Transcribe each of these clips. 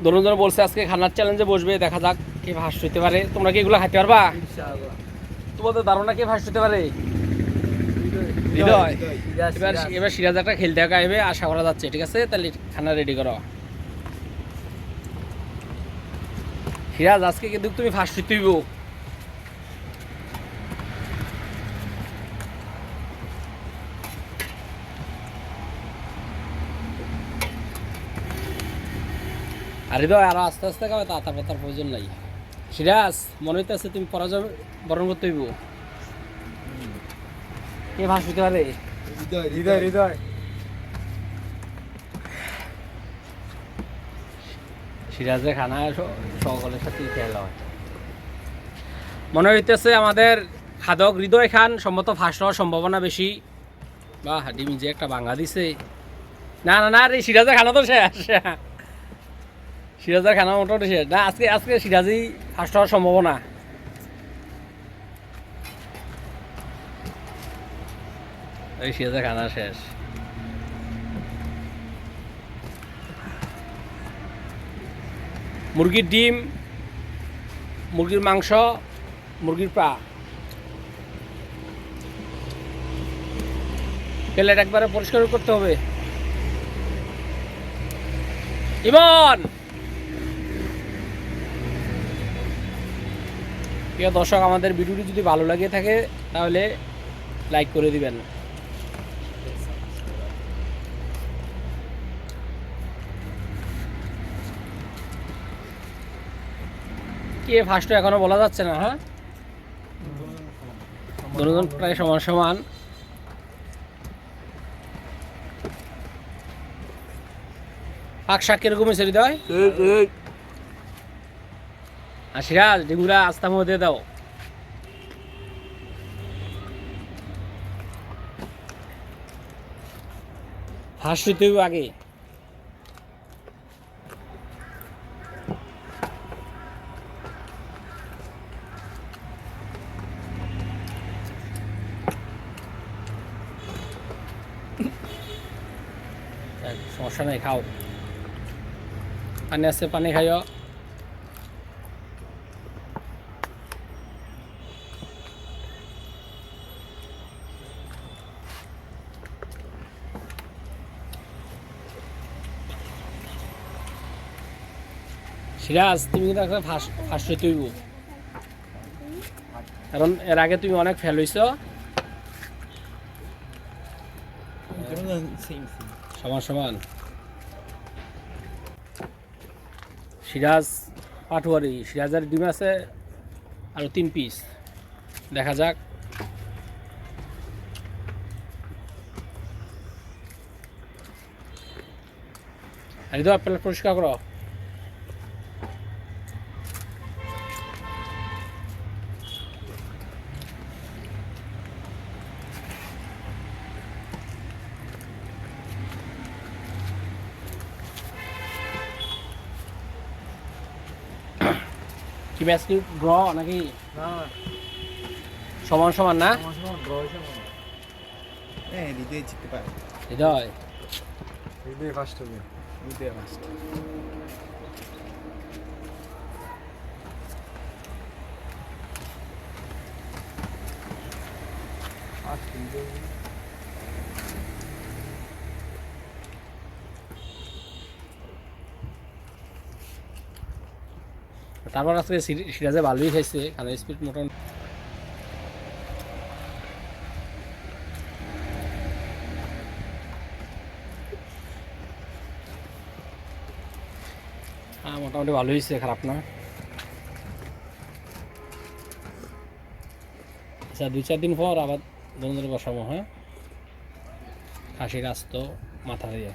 দনুজন বলছে আজকে খানার চ্যালেঞ্জে বসবে, দেখা যাক কে ফার্স্ট হইতে পারে। তোমরা কি এগুলো খাইতে পারবা? তোমাদের ধারণা কে ফার্স্ট হইতে পারে? হৃদয়। এবার সিরাজ একটা খেলতে আইবে আশা করা যাচ্ছে, ঠিক আছে? তাহলে খানা রেডি করো। সিরাজ আজকে কিন্তু তুমি ফার্স্ট হইতে হইব। আর হৃদয় আরো আস্তে আস্তে খাবে, তার প্রয়োজন নাই। সিরাজ মনে হইতেছে তুমি পরাজয় বরণ করতে হইব। কে ফার্স্ট হইতে পারে? হৃদয়। সিরাজের খানা সকলের সাথে খেলা হয়। মনে হইতেছে আমাদের খাদক হৃদয় খান সম্ভবত ফার্স্ট হওয়ার সম্ভাবনা বেশি। বা ডিম যে একটা ভাঙা দিছে। না রে, সিরাজের খানা তো শেষ। সিরাজের খানা মোটামুটি শেষ না। আজকে সিরাজই ফার্স্ট হওয়ার সম্ভাবনা। এই সিরাজের খানা শেষ। মুরগির ডিম, মুরগির মাংস, মুরগির পা, প্লেট একবারে পরিষ্কার করতে হবে। ইমন, প্রিয় দর্শক, আমাদের ভিডিওটি যদি ভালো লাগে থাকে তাহলে লাইক করে দিবেন। কে ফার্স্ট এখনো বলা যাচ্ছে না। হ্যাঁ, দুজন প্রায় সমান। পাক শাক কিরকম হয়েছে হৃদয়? আর সিরাজ ডিগুরা আস্তা মধ্যে দাও। ফার্স্ট হইতে আগে। সমস্যা নেই, খাও। পানি আছে, পানি খাইও। সিরাজ তুমি কিন্তু একটা ফার্স্ট হইতে হইব, কারণ এর আগে তুমি অনেক ফেল হইছ। সমান। সিরাজ পাটুয়ারি, সিরাজের ডিম আছে আরো 3 পিস। দেখা যাক। হৃদয় প্লেট পরিষ্কার করো। কি ম্যাচ কি ড্র নাকি সমান না? হৃদয় ফার্স্ট হবে। তারপর আজকে সিরাজে ভালোই খাইছে, কারণ স্পিড মোটামুটি। হ্যাঁ, মোটামুটি ভালো হয়েছে, খারাপ না। আচ্ছা, 2-4 দিন পর আবার দুজনের বসাবো। হ্যাঁ, খাসির আস্ত মাথা দিয়ে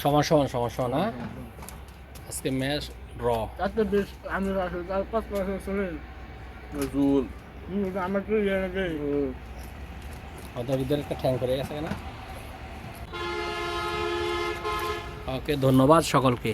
সমান না। আজকে ম্যাচ ড্র। আমাদের ভিতরে একটা ঠ্যাং করে গেছে না। ওকে, ধন্যবাদ সকলকে।